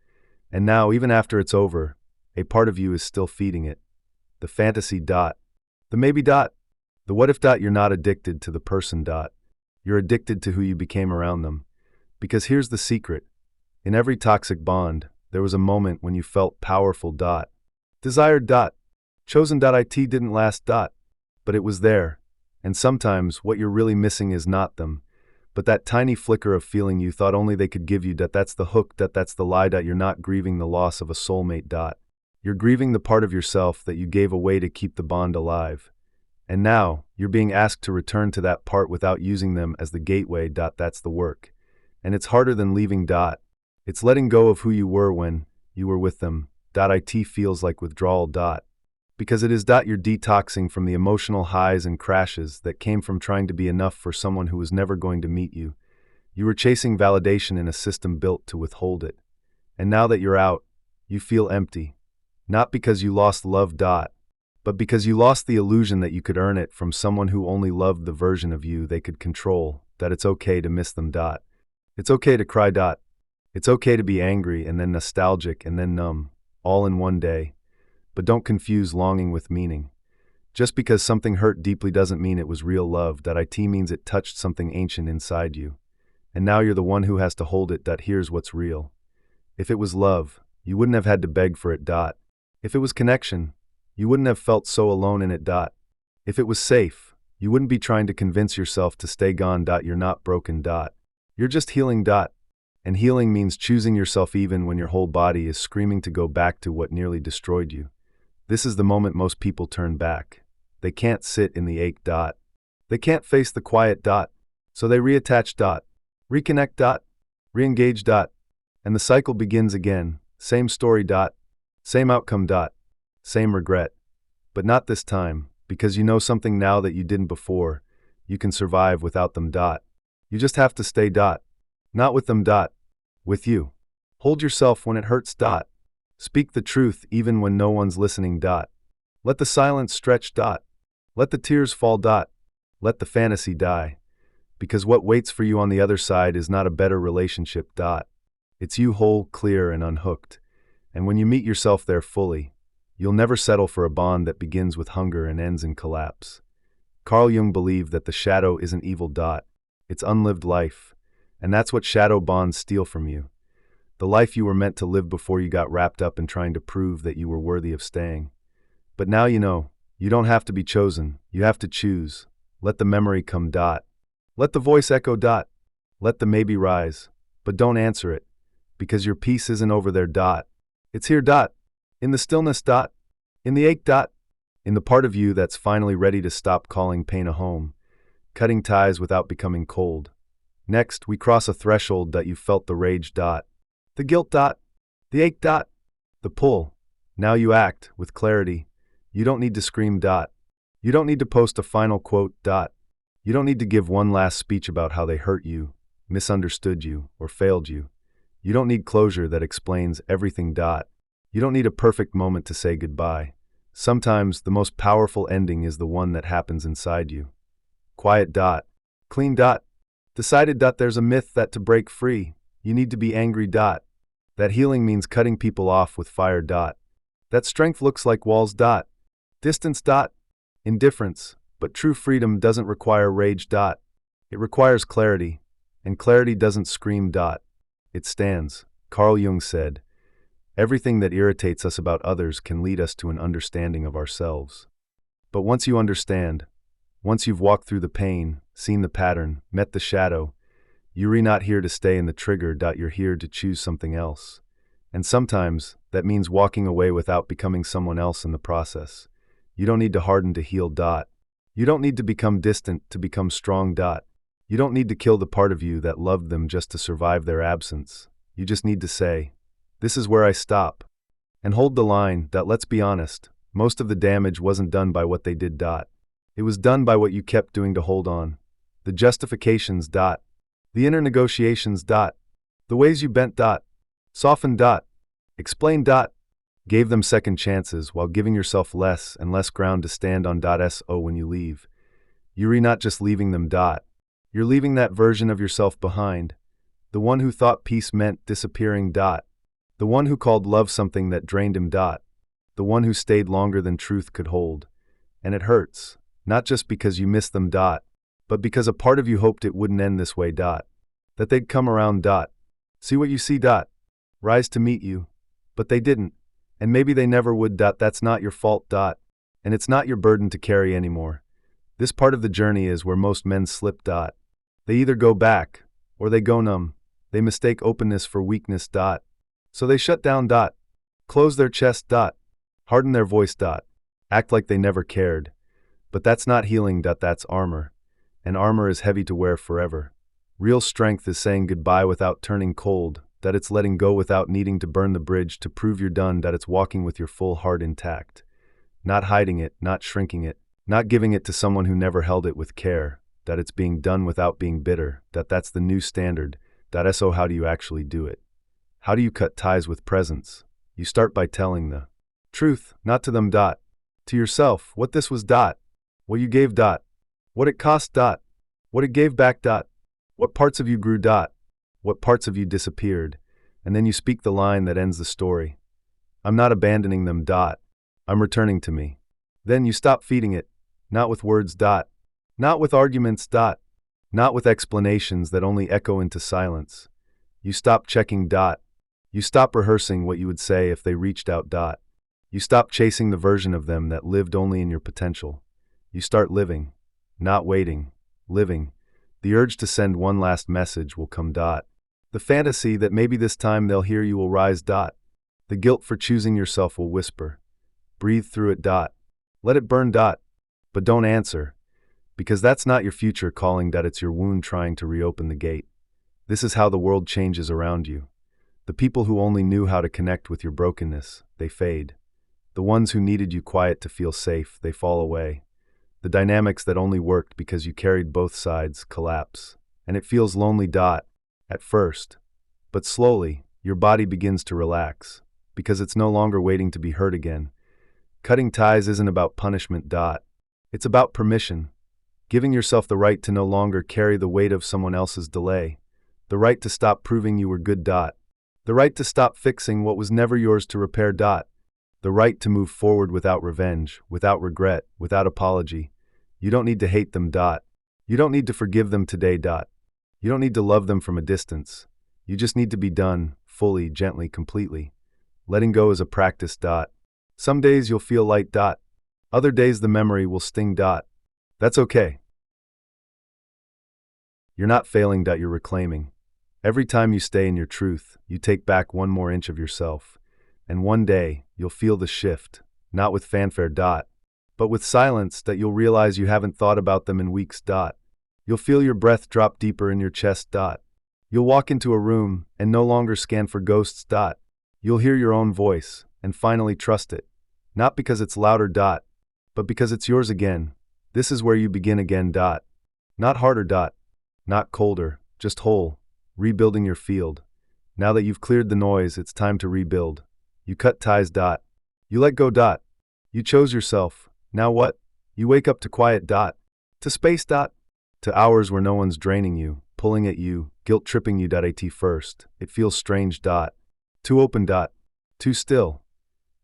Speaker 1: And now, even after it's over, a part of you is still feeding it. The fantasy. The maybe. The what if. You're not addicted to the person. You're addicted to who you became around them. Because here's the secret. In every toxic bond, there was a moment when you felt powerful. Desired. Chosen. It didn't last. But it was there. And sometimes what you're really missing is not them, but that tiny flicker of feeling you thought only they could give you. That's the hook. That's the lie. You're not grieving the loss of a soulmate. You're grieving the part of yourself that you gave away to keep the bond alive. And now, you're being asked to return to that part without using them as the gateway. That's the work. And it's harder than leaving. It's letting go of who you were when you were with them. It feels like withdrawal. Because it is. You're detoxing from the emotional highs and crashes that came from trying to be enough for someone who was never going to meet you. You were chasing validation in a system built to withhold it. And now that you're out, you feel empty. Not because you lost love. But because you lost the illusion that you could earn it from someone who only loved the version of you they could control. It's okay to miss them. It's okay to cry. It's okay to be angry and then nostalgic and then numb, all in one day. But don't confuse longing with meaning. Just because something hurt deeply doesn't mean it was real love. It means it touched something ancient inside you. And now you're the one who has to hold it. Here's what's real. If it was love, you wouldn't have had to beg for it. If it was connection, you wouldn't have felt so alone in it. If it was safe, you wouldn't be trying to convince yourself to stay gone. You're not broken. You're just healing. And healing means choosing yourself even when your whole body is screaming to go back to what nearly destroyed you. This is the moment most people turn back. They can't sit in the ache. They can't face the quiet. So they reattach. Reconnect. Reengage. And the cycle begins again. Same story. Same outcome. Same regret. But not this time, because you know something now that you didn't before. You can survive without them. You just have to stay. Not with them. With you. Hold yourself when it hurts. Speak the truth even when no one's listening. Let the silence stretch. Let the tears fall. Let the fantasy die. Because what waits for you on the other side is not a better relationship. It's you whole, clear, and unhooked. And when you meet yourself there fully, you'll never settle for a bond that begins with hunger and ends in collapse. Carl Jung believed that the shadow isn't evil. It's unlived life. And that's what shadow bonds steal from you. The life you were meant to live before you got wrapped up in trying to prove that you were worthy of staying. But now you know, you don't have to be chosen, you have to choose. Let the memory come. Let the voice echo. Let the maybe rise. But don't answer it, because your peace isn't over there. It's here. In the stillness. In the ache. In the part of you that's finally ready to stop calling pain a home, cutting ties without becoming cold. Next, we cross a threshold that you felt the rage. The guilt. The ache. The pull. Now you act with clarity. You don't need to scream. You don't need to post a final quote. You don't need to give one last speech about how they hurt you, misunderstood you, or failed you. You don't need closure that explains everything. You don't need a perfect moment to say goodbye. Sometimes the most powerful ending is the one that happens inside you. Quiet. Clean. Decided. There's a myth that to break free, you need to be angry. That healing means cutting people off with fire. That strength looks like walls. Distance. Indifference. But true freedom doesn't require rage. It requires clarity. And clarity doesn't scream. It stands. Carl Jung said, "Everything that irritates us about others can lead us to an understanding of ourselves." But once you understand, once you've walked through the pain, seen the pattern, met the shadow, you're not here to stay in the trigger. You're here to choose something else. And sometimes that means walking away without becoming someone else in the process. You don't need to harden to heal. You don't need to become distant to become strong. You don't need to kill the part of you that loved them just to survive their absence. You just need to say, "This is where I stop." And hold the line. Let's be honest, most of the damage wasn't done by what they did. It was done by what you kept doing to hold on. The justifications. The inner negotiations. The ways you bent. Softened. Explained. Gave them second chances while giving yourself less and less ground to stand on. So when you leave, you're not just leaving them. You're leaving that version of yourself behind. The one who thought peace meant disappearing. The one who called love something that drained him. The one who stayed longer than truth could hold. And it hurts, not just because you miss them. But because a part of you hoped it wouldn't end this way. That they'd come around. See what you see. Rise to meet you. But they didn't. And maybe they never would. That's not your fault. And it's not your burden to carry anymore. This part of the journey is where most men slip. They either go back, or they go numb. They mistake openness for weakness. So they shut down. Close their chest. Harden their voice. Act like they never cared. But that's not healing. That's armor. And armor is heavy to wear forever. Real strength is saying goodbye without turning cold. That it's letting go without needing to burn the bridge to prove you're done. That it's walking with your full heart intact. Not hiding it, not shrinking it, not giving it to someone who never held it with care. That it's being done without being bitter. That's the new standard. So how do you actually do it? How do you cut ties with presence? You start by telling the truth, not to them. To yourself, what this was. What you gave. What it cost. What it gave back. What parts of you grew. What parts of you disappeared. And then you speak the line that ends the story. I'm not abandoning them. I'm returning to me. Then you stop feeding it, not with words. Not with arguments. Not with explanations that only echo into silence. You stop checking. You stop rehearsing what you would say if they reached out. You stop chasing the version of them that lived only in your potential. You start living, not waiting, living. The urge to send one last message will come. The fantasy that maybe this time they'll hear you will rise. The guilt for choosing yourself will whisper. Breathe through it. Let it burn. But don't answer, because that's not your future calling. It's your wound trying to reopen the gate. This is how the world changes around you. The people who only knew how to connect with your brokenness, they fade. The ones who needed you quiet to feel safe, they fall away. The dynamics that only worked because you carried both sides collapse. And it feels lonely. At first. But slowly, your body begins to relax, because it's no longer waiting to be hurt again. Cutting ties isn't about punishment. It's about permission. Giving yourself the right to no longer carry the weight of someone else's delay. The right to stop proving you were good. The right to stop fixing what was never yours to repair. The right to move forward without revenge, without regret, without apology. You don't need to hate them. You don't need to forgive them today. You don't need to love them from a distance. You just need to be done, fully, gently, completely. Letting go is a practice. Some days you'll feel light. Other days the memory will sting. That's okay. You're not failing. You're reclaiming. Every time you stay in your truth, you take back one more inch of yourself. And one day, you'll feel the shift, not with fanfare. But with silence that you'll realize you haven't thought about them in weeks. You'll feel your breath drop deeper in your chest. You'll walk into a room and no longer scan for ghosts. You'll hear your own voice and finally trust it. Not because it's louder. But because it's yours again. This is where you begin again. Not harder. Not colder, just whole. Rebuilding your field. Now that you've cleared the noise, it's time to rebuild. You cut ties. You let go. You chose yourself. Now what? You wake up to quiet. To space. To hours where no one's draining you, pulling at you, guilt tripping you. At first, it feels strange. Too open. Too still.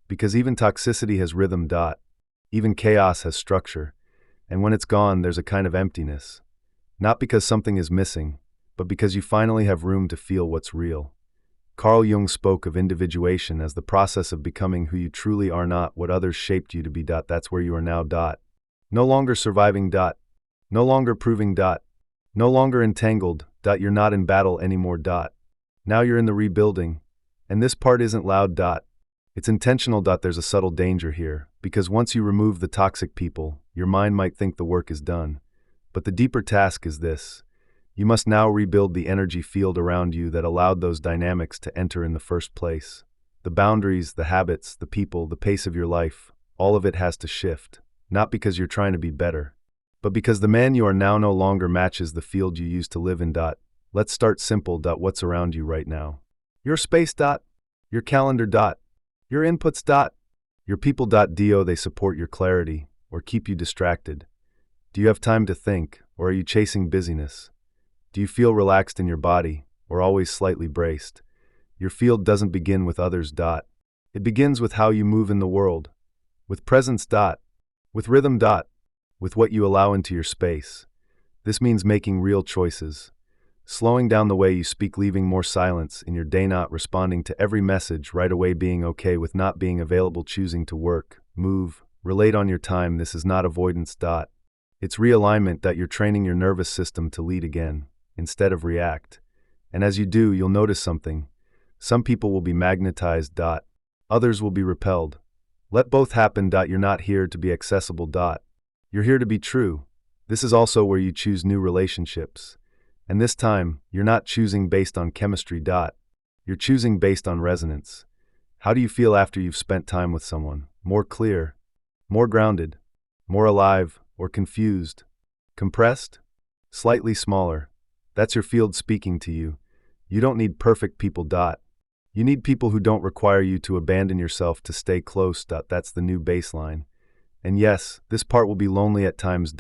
Speaker 1: Because even toxicity has rhythm. Even chaos has structure. And when it's gone, there's a kind of emptiness. Not because something is missing, but because you finally have room to feel what's real. Carl Jung spoke of individuation as the process of becoming who you truly are, not what others shaped you to be. That's where you are now. No longer surviving. No longer proving. No longer entangled. You're not in battle anymore. Now you're in the rebuilding. And this part isn't loud. It's intentional. There's a subtle danger here, because once you remove the toxic people, your mind might think the work is done. But the deeper task is this. You must now rebuild the energy field around you that allowed those dynamics to enter in the first place. The boundaries, the habits, the people, the pace of your life, all of it has to shift. Not because you're trying to be better, but because the man you are now no longer matches the field you used to live in. Let's start simple. What's around you right now? Your space. Your calendar. Your inputs. Your people. Do they support your clarity or keep you distracted? Do you have time to think, or are you chasing busyness? Do you feel relaxed in your body, or always slightly braced? Your field doesn't begin with others. It begins with how you move in the world. With presence. With rhythm. With what you allow into your space. This means making real choices. Slowing down the way you speak, leaving more silence in your day, not responding to every message right away, being okay with not being available, choosing to work, move, relate on your time. This is not avoidance. It's realignment. You're training your nervous system to lead again, instead of react. And as you do, you'll notice something. Some people will be magnetized. Others will be repelled. Let both happen. You're not here to be accessible. You're here to be true. This is also where you choose new relationships. And this time, you're not choosing based on chemistry. You're choosing based on resonance. How do you feel after you've spent time with someone? More clear, more grounded, more alive, or confused? Compressed? Slightly smaller. That's your field speaking to you. You don't need perfect people. You need people who don't require you to abandon yourself to stay close. That's the new baseline. And yes, this part will be lonely at times.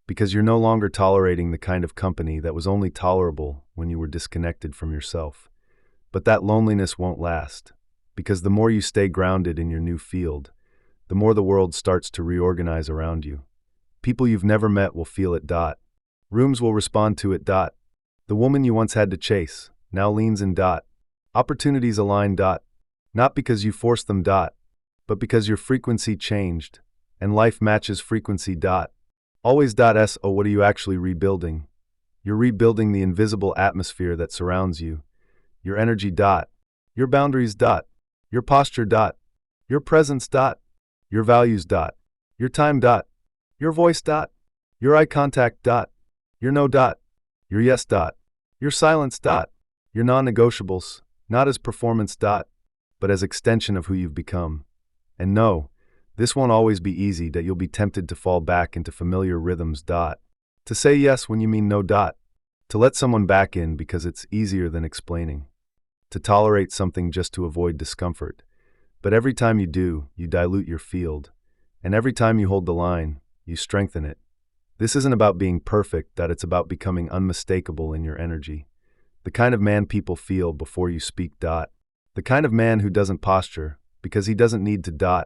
Speaker 1: Because you're no longer tolerating the kind of company that was only tolerable when you were disconnected from yourself. But that loneliness won't last, because the more you stay grounded in your new field, the more the world starts to reorganize around you. People you've never met will feel it. Rooms will respond to it. The woman you once had to chase now leans in. Opportunities align. Not because you forced them. But because your frequency changed, and life matches frequency. Always. So what are you actually rebuilding? You're rebuilding the invisible atmosphere that surrounds you. Your energy. Your boundaries. Your posture. Your presence. Your values. Your time. Your voice. Your eye contact. Your no. Your yes. Your silence. Your non-negotiables, not as performance. But as extension of who you've become. And no, this won't always be easy. That you'll be tempted to fall back into familiar rhythms. To say yes when you mean no. To let someone back in because it's easier than explaining. To tolerate something just to avoid discomfort. But every time you do, you dilute your field. And every time you hold the line, you strengthen it. This isn't about being perfect. It's about becoming unmistakable in your energy. The kind of man people feel before you speak. The kind of man who doesn't posture because he doesn't need to.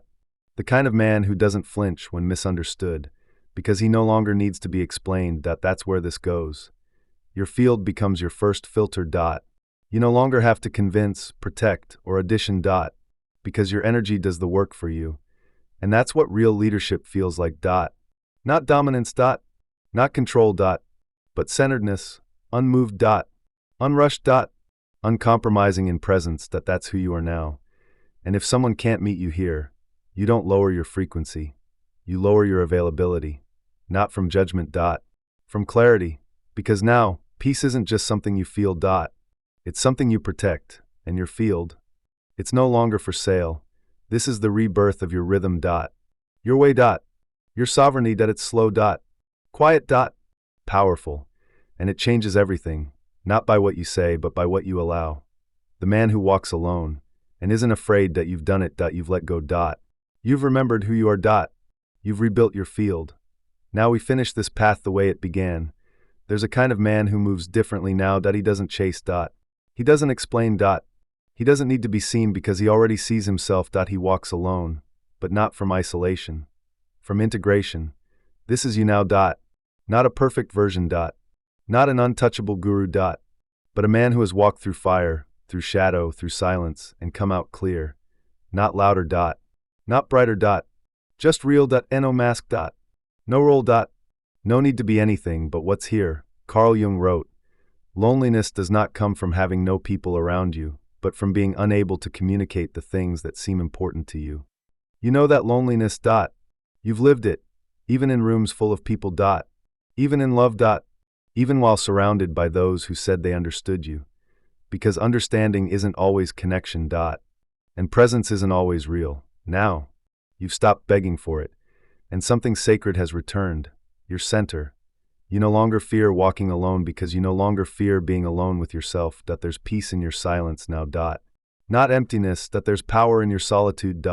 Speaker 1: The kind of man who doesn't flinch when misunderstood because he no longer needs to be explained. That's where this goes. Your field becomes your first filter. You no longer have to convince, protect, or audition. Because your energy does the work for you. And that's what real leadership feels like. Not dominance. Not control. But centeredness, unmoved. Unrushed. Uncompromising in presence. That's who you are now. And if someone can't meet you here, you don't lower your frequency. You lower your availability. Not from judgment. From clarity. Because now, peace isn't just something you feel. It's something you protect. And your field, it's no longer for sale. This is the rebirth of your rhythm. Your way. Your sovereignty. It's slow. Quiet. Powerful. And it changes everything. Not by what you say, but by what you allow. The man who walks alone and isn't afraid that you've done it. You've let go. You've remembered who you are. You've rebuilt your field. Now we finish this path the way it began. There's a kind of man who moves differently now. He doesn't chase. He doesn't explain. He doesn't need to be seen because he already sees himself. He walks alone, but not from isolation. From integration. This is you now. Not a perfect version. Not an untouchable guru. But a man who has walked through fire, through shadow, through silence, and come out clear. Not louder. Not brighter. Just real. No mask. No role. No need to be anything but what's here. Carl Jung wrote, loneliness does not come from having no people around you, but from being unable to communicate the things that seem important to you. You know that loneliness. You've lived it, even in rooms full of people. Even in love. Even while surrounded by those who said they understood you. Because understanding isn't always connection. And presence isn't always real. Now, you've stopped begging for it, and something sacred has returned, your center. You no longer fear walking alone because you no longer fear being alone with yourself. There's peace in your silence now. Not emptiness. There's power in your solitude.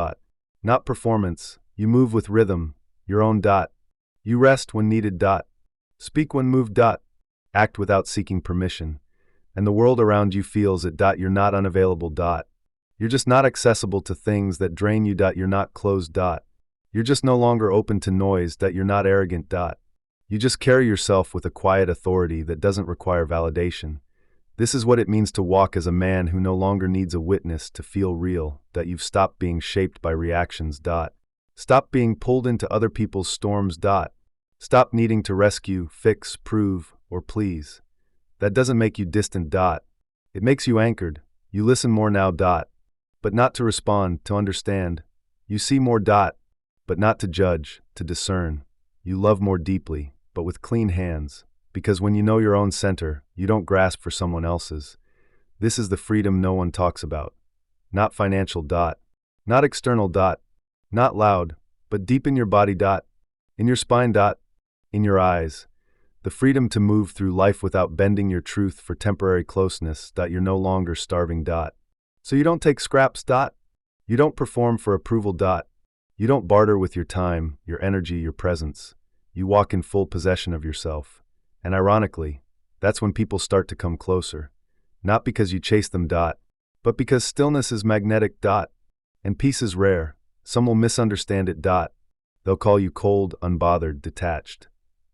Speaker 1: Not performance. You move with rhythm, your own. You rest when needed. Speak when moved. Act without seeking permission. And the world around you feels it. You're not unavailable. You're just not accessible to things that drain you. You're not closed. You're just no longer open to noise. You're not arrogant. You just carry yourself with a quiet authority that doesn't require validation. This is what it means to walk as a man who no longer needs a witness to feel real. You've stopped being shaped by reactions. Stop being pulled into other people's storms. Stop needing to rescue, fix, prove, or please. That doesn't make you distant. It makes you anchored. You listen more now. But not to respond, to understand. You see more. But not to judge, to discern. You love more deeply, but with clean hands. Because when you know your own center, you don't grasp for someone else's. This is the freedom no one talks about. Not financial. Not external. Not loud, but deep in your body. In your spine. In your eyes. The freedom to move through life without bending your truth for temporary closeness. You're no longer starving. So you don't take scraps. You don't perform for approval. You don't barter with your time, your energy, your presence. You walk in full possession of yourself. And ironically, that's when people start to come closer. Not because you chase them. But because stillness is magnetic. And peace is rare. Some will misunderstand it. They'll call you cold, unbothered, detached.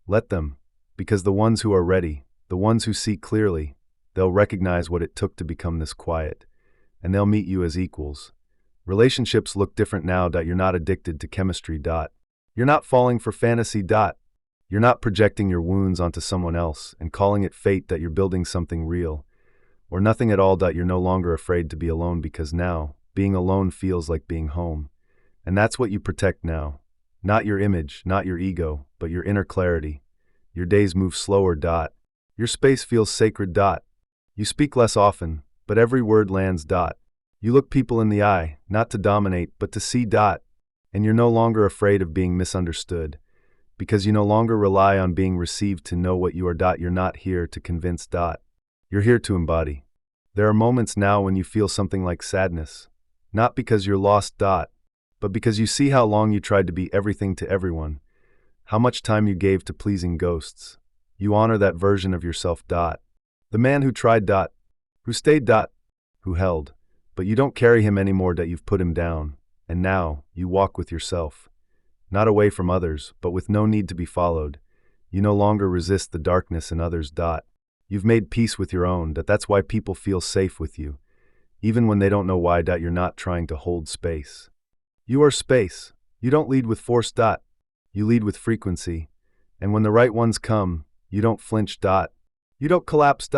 Speaker 1: Let them. Because the ones who are ready, the ones who see clearly, they'll recognize what it took to become this quiet. and they'll meet you as equals. Relationships look different now. You're not addicted to chemistry. You're not falling for fantasy. You're not projecting your wounds onto someone else and calling it fate. You're building something real, or nothing at all. You're no longer afraid to be alone because now, being alone feels like being home. And that's what you protect now. Not your image, not your ego, but your inner clarity. Your days move slower. Your space feels sacred. You speak less often, but every word lands. You look people in the eye, not to dominate, but to see. And you're no longer afraid of being misunderstood, because you no longer rely on being received to know what you are. You're not here to convince. You're here to embody. There are moments now when you feel something like sadness, not because you're lost. But because you see how long you tried to be everything to everyone, how much time you gave to pleasing ghosts. You honor that version of yourself. The man who tried. Who stayed. Who held. But you don't carry him anymore. You've put him down. And now, you walk with yourself. Not away from others, but with no need to be followed. You no longer resist the darkness in others. You've made peace with your own. That's why people feel safe with you, even when they don't know why. You're not trying to hold space. You are space. You don't lead with force. You lead with frequency. And when the right ones come, you don't flinch. You don't collapse.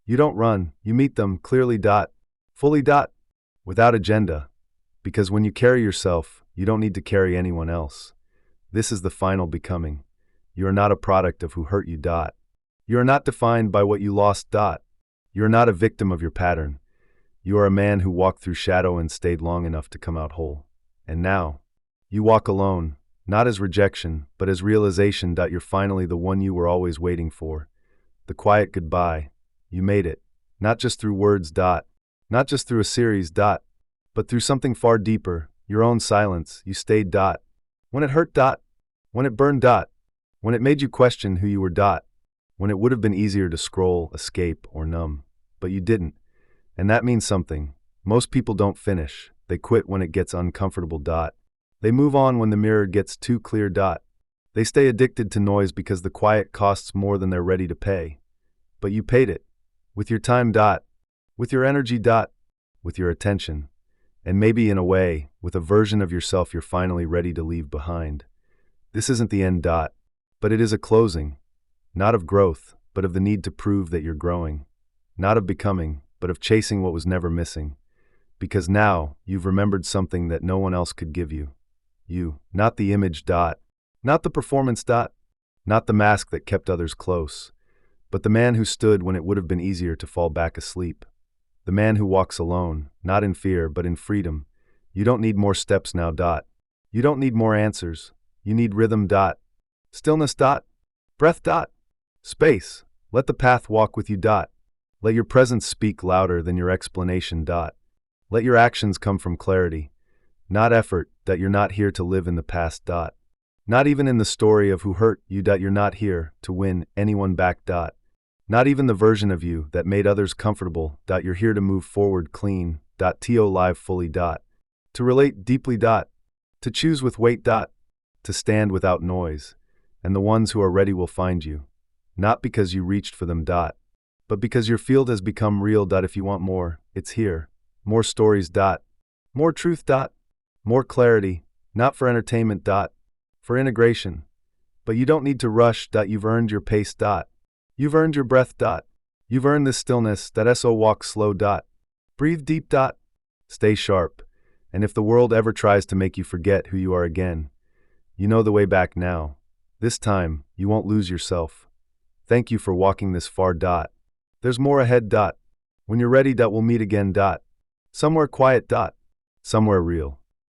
Speaker 1: You don't run. You meet them clearly. Fully. Without agenda. Because when you carry yourself, you don't need to carry anyone else. This is the final becoming. You are not a product of who hurt you. You are not defined by what you lost. You are not a victim of your pattern. You are a man who walked through shadow and stayed long enough to come out whole. And now, you walk alone, not as rejection, but as realization. You're finally the one you were always waiting for. The quiet goodbye. You made it. Not just through words. Not just through a series. But through something far deeper, your own silence. You stayed. When it hurt. When it burned. When it made you question who you were. When it would have been easier to scroll, escape, or numb. But you didn't. And that means something. Most people don't finish. They quit when it gets uncomfortable. They move on when the mirror gets too clear. They stay addicted to noise because the quiet costs more than they're ready to pay. But you paid it. With your time. With your energy. With your attention. And maybe in a way, with a version of yourself you're finally ready to leave behind. This isn't the end. But it is a closing. Not of growth, but of the need to prove that you're growing. Not of becoming, but of chasing what was never missing. Because now, you've remembered something that no one else could give you. You, not the image. Not the performance. Not the mask that kept others close. But the man who stood when it would have been easier to fall back asleep. The man who walks alone, not in fear, but in freedom. You don't need more steps now. You don't need more answers. You need rhythm. Stillness. Breath. Space. Let the path walk with you. Let your presence speak louder than your explanation. Let your actions come from clarity, not effort. You're not here to live in the past. Not even in the story of who hurt you. You're not here to win anyone back. Not even the version of you that made others comfortable. You're here to move forward clean. To live fully. To relate deeply. To choose with weight. To stand without noise. And the ones who are ready will find you. Not because you reached for them. But because your field has become real. If you want more, it's here. More stories. More truth. More clarity. Not for entertainment. For integration. But you don't need to rush. You've earned your pace. You've earned your breath. You've earned this stillness. So walk slow. Breathe deep. Stay sharp. And if the world ever tries to make you forget who you are again, you know the way back now. This time, you won't lose yourself. Thank you for walking this far. There's more ahead. When you're ready. We'll meet again. Somewhere quiet. Somewhere real.